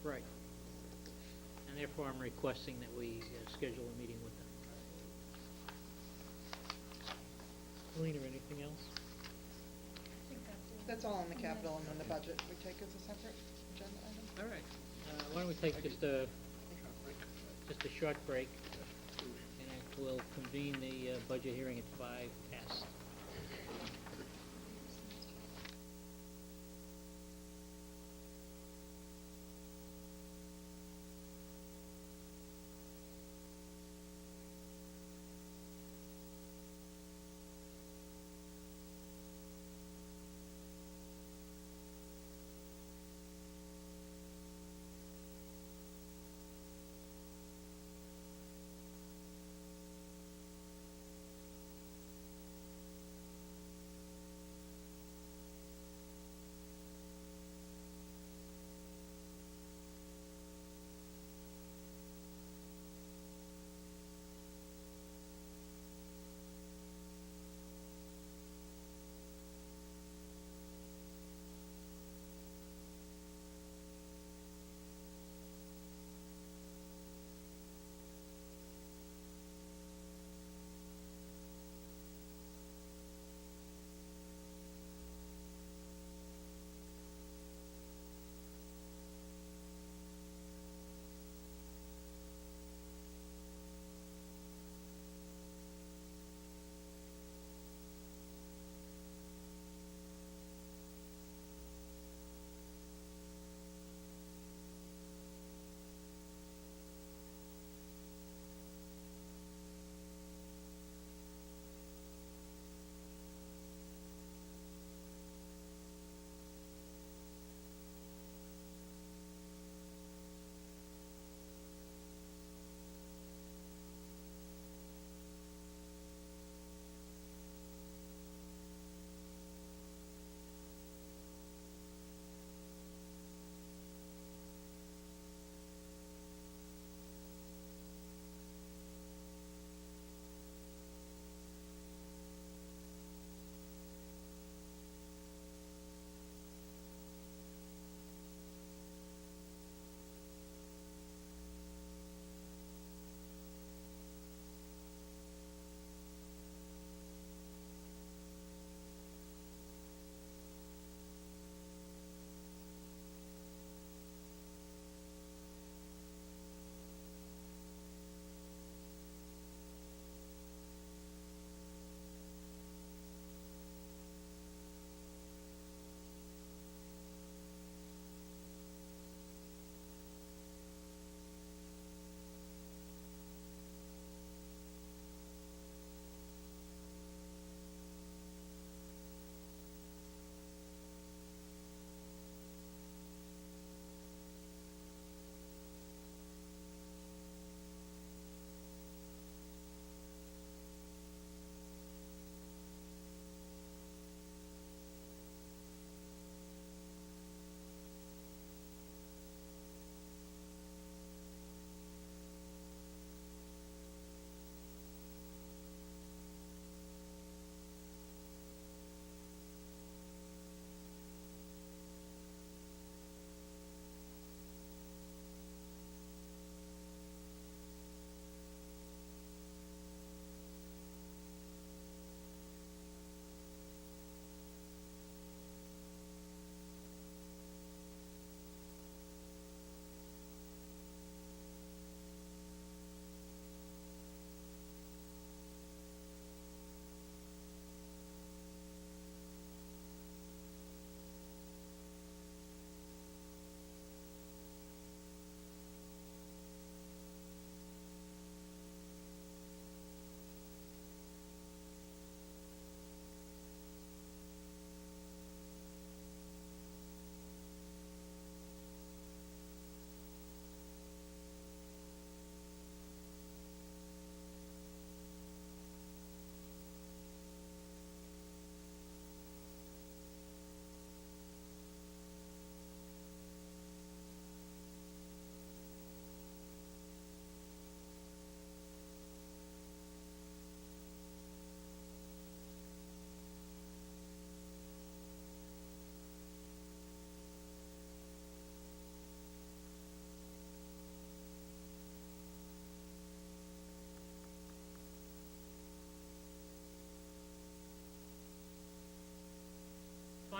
Right. And therefore, I'm requesting that we schedule a meeting with them. Helena, anything else? That's all on the capital, and then the budget we take as a separate agenda item. All right. Why don't we take just a short break, and we'll convene the budget hearing at 5 past.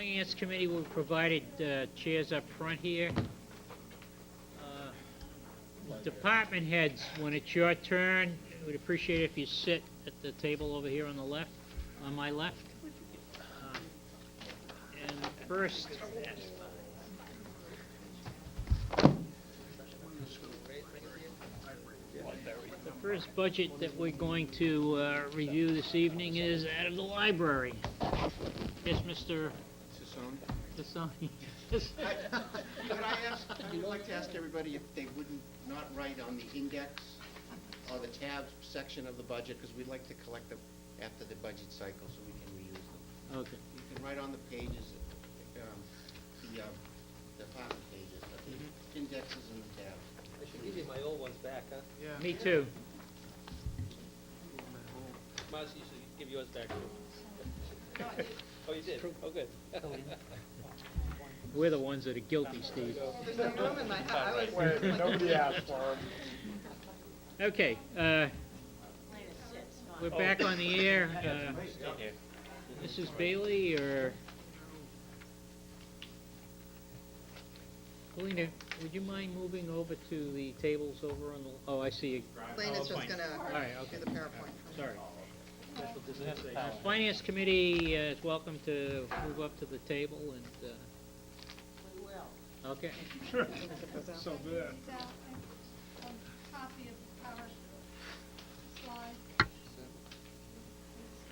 Finance Committee, we provided chairs up front here. Department heads, when it's your turn, we'd appreciate if you sit at the table over here on the left, on my left. And first, the first budget that we're going to review this evening is out of the library. Yes, Mr. Sassoni. Yes. Could I ask, I would like to ask everybody if they wouldn't not write on the index or the tab section of the budget, because we'd like to collect them after the budget cycle so we can reuse them. Okay. You can write on the pages, the department pages, but the indexes and the tabs. I should give you my old ones back, huh? Me too. Marcy, you should give yours back too. Oh, you did? Oh, good. We're the ones that are guilty, Steve. There's no room in my house. Nobody asked for them. Okay, we're back on the air. Mrs. Bailey, or Helena, would you mind moving over to the tables over on the, oh, I see you. Lane is just fine. gonna All right, okay. do the PowerPoint. Sorry. Finance Committee is welcome to move up to the table and, We will. okay. So good. Copy of the power slide.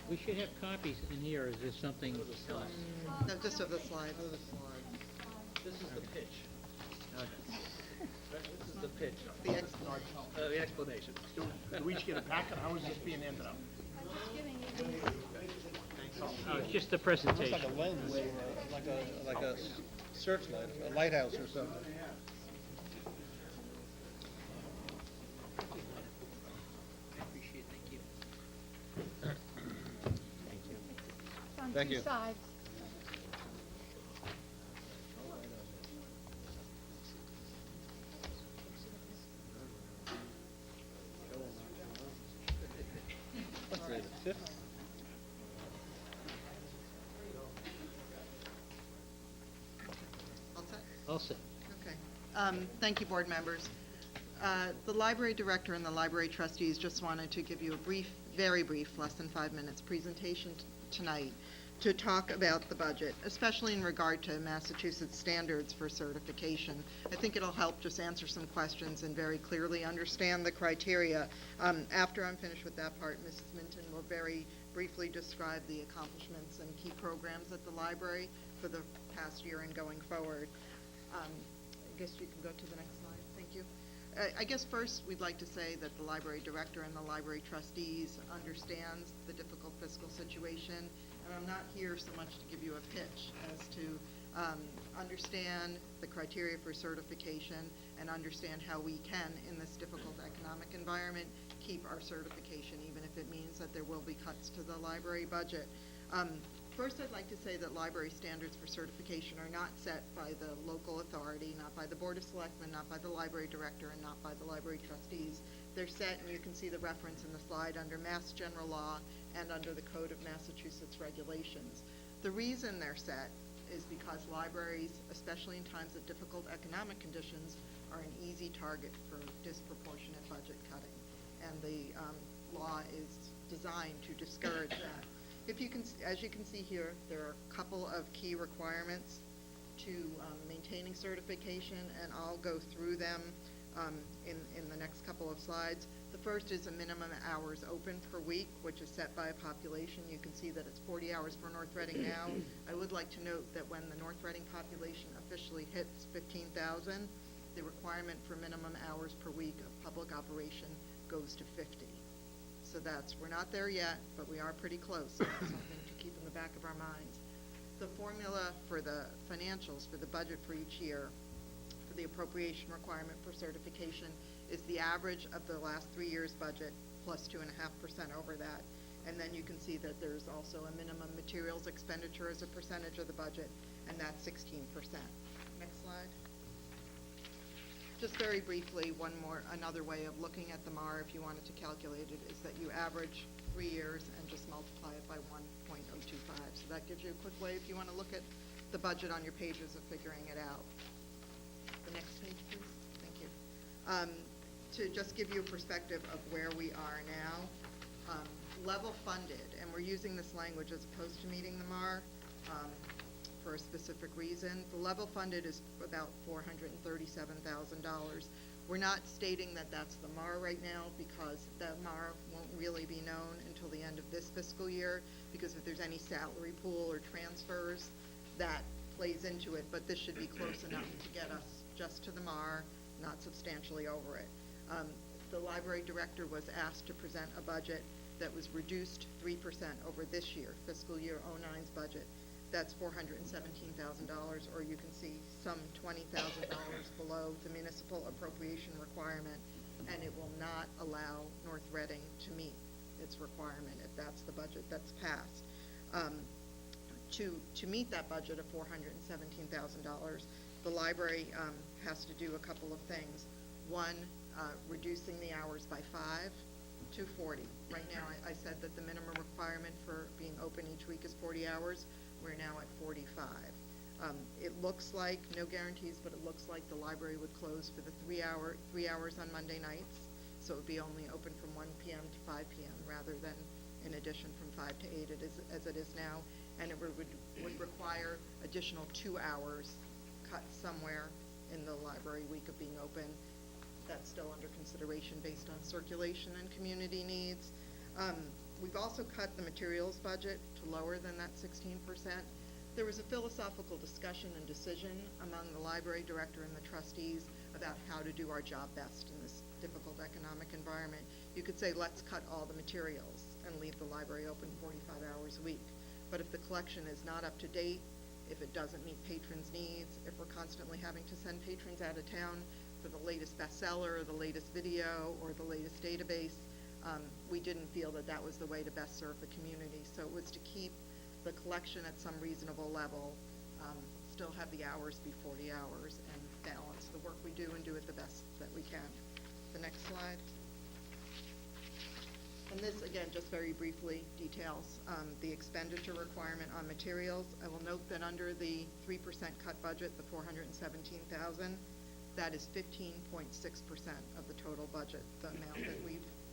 We should have copies in here, or is there something else? No, just of the slides. This is the pitch. Okay. This is the pitch. The ex- The explanation. Do we each get a packet? How is this being handed out? I'm just giving you these. Oh, it's just the presentation. lens, like a searchlight, a lighthouse or something. I appreciate it, thank you. It's on Thank two you. sides. What's today, the 5th? All set? All set. Okay. Thank you, board members. The library director and the library trustees just wanted to give you a brief, very brief, less than 5 minutes presentation tonight to talk about the budget, especially in regard to Massachusetts standards for certification. I think it'll help just answer some questions and very clearly understand the criteria. After I'm finished with that part, Mrs. Minton will very briefly describe the accomplishments and key programs at the library for the past year and going forward. I guess you can go to the next slide. Thank you. I guess first, we'd like to say that the library director and the library trustees understands the difficult fiscal situation, and I'm not here so much to give you a pitch as to understand the criteria for certification and understand how we can, in this difficult economic environment, keep our certification, even if it means that there will be cuts to the library budget. First, I'd like to say that library standards for certification are not set by the local authority, not by the Board of Selectmen, not by the library director, and not by the library trustees. They're set, and you can see the reference in the slide, under Mass General Law and under the Code of Massachusetts Regulations. The reason they're set is because libraries, especially in times of difficult economic conditions, are an easy target for disproportionate budget cutting. And the law is designed to discourage that. If you can, as you can see here, there are a couple of key requirements to maintaining certification, and I'll go through them in the next couple of slides. The first is a minimum hours open per week, which is set by a population. You can see that it's 40 hours for North Reading now. I would like to note that when the North Reading population officially hits 15,000, the requirement for minimum hours per week of public operation goes to 50. So we're not there yet, but we are pretty close. So that's something to keep in the back of our minds. The formula for the financials for the budget for each year for the appropriation requirement for certification is the average of the last 3 years' budget plus 2.5% over that. And then you can see that there's also a minimum materials expenditure as a percentage of the budget, and that's 16%. Next slide. Just very briefly, another way of looking at the MAR, if you wanted to calculate it, is that you average 3 years and just multiply it by 1.025. So that gives you a quick way if you want to look at the budget on your pages of figuring it out. The next page, please. Thank you. To just give you a perspective of where we are now, level funded, and we're using this language as opposed to meeting the MAR for a specific reason. The level funded is about $437,000. We're not stating that that's the MAR right now because that MAR won't really be known until the end of this fiscal year, because if there's any salary pool or transfers, that plays into it, but this should be close enough to get us just to the MAR, not substantially over it. The library director was asked to present a budget that was reduced 3% over this year, fiscal year '09's budget. That's $417,000, or you can see some $20,000 below the municipal appropriation requirement, and it will not allow North Reading to meet its requirement if that's the budget that's passed. To meet that budget of $417,000, the library has to do a couple of things. One, reducing the hours by 5 to 40. Right now, I said that the minimum requirement for being open each week is 40 hours. We're now at 45. It looks like, no guarantees, but it looks like the library would close for the 3 hours on Monday nights. So it would be only open from 1 p.m. to 5 p.m. rather than in addition from 5 to 8 as it is now. And it would require additional 2 hours cut somewhere in the library week of being open. That's still under consideration based on circulation and community needs. We've also cut the materials budget to lower than that 16%. There was a philosophical discussion and decision among the library director and the trustees about how to do our job best in this difficult economic environment. You could say, let's cut all the materials and leave the library open 45 hours a week. But if the collection is not up to date, if it doesn't meet patrons' needs, if we're constantly having to send patrons out of town for the latest bestseller, or the latest video, or the latest database, we didn't feel that that was the way to best serve the community. So it was to keep the collection at some reasonable level, still have the hours be 40 hours, and balance the work we do and do it the best that we can. The next slide. And this, again, just very briefly details the expenditure requirement on materials. I will note that under the 3% cut budget, the $417,000, that is 15.6% of the total budget, the amount that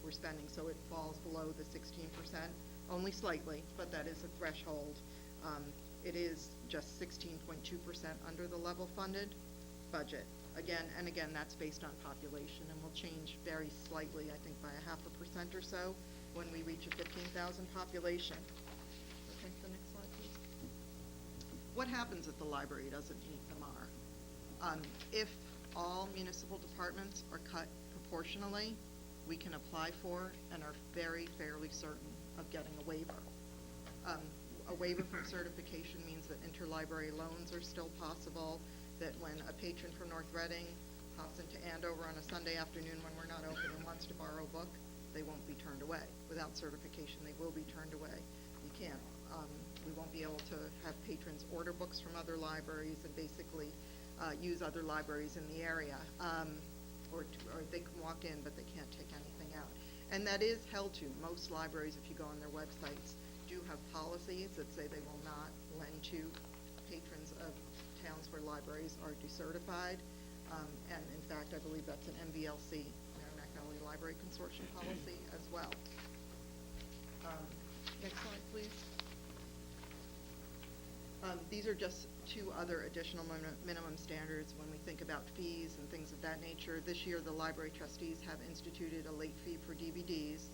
we're spending. So it falls below the 16%, only slightly, but that is a threshold. It is just 16.2% under the level funded budget. Again, that's based on population and will change very slightly, I think by 0.5% or so when we reach a 15,000 population. Okay, the next slide, please. What happens if the library doesn't meet the MAR? If all municipal departments are cut proportionally, we can apply for and are very fairly certain of getting a waiver. A waiver from certification means that interlibrary loans are still possible, that when a patron from North Reading pops into Andover on a Sunday afternoon when we're not open and wants to borrow a book, they won't be turned away. Without certification, they will be turned away. You can't. We won't be able to have patrons order books from other libraries and basically use other libraries in the area. Or they can walk in, but they can't take anything out. And that is held to. Most libraries, if you go on their websites, do have policies that say they will not lend to patrons of towns where libraries are decertified. And in fact, I believe that's an MVLC, Merrimack Valley Library Consortium policy as well. Next slide, please. These are just 2 other additional minimum standards when we think about fees and things of that nature. This year, the library trustees have instituted a late fee for DVDs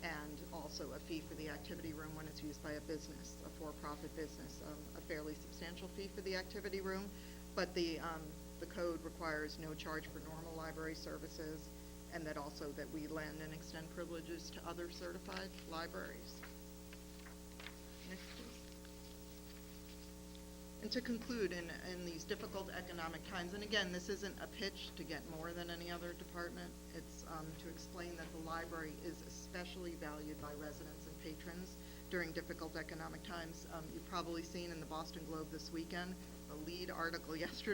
and also a fee for the activity room when it's used by a business, a for-profit business, a fairly substantial fee for the activity room. But the code requires no charge for normal library services, and that also that we lend and extend privileges to other certified libraries. Next, please. And to conclude, in these difficult economic times, and again, this isn't a pitch to get more than any other department, it's to explain that the library is especially valued by residents and patrons during difficult economic times. You've probably seen in the Boston Globe this weekend, the lead article yesterday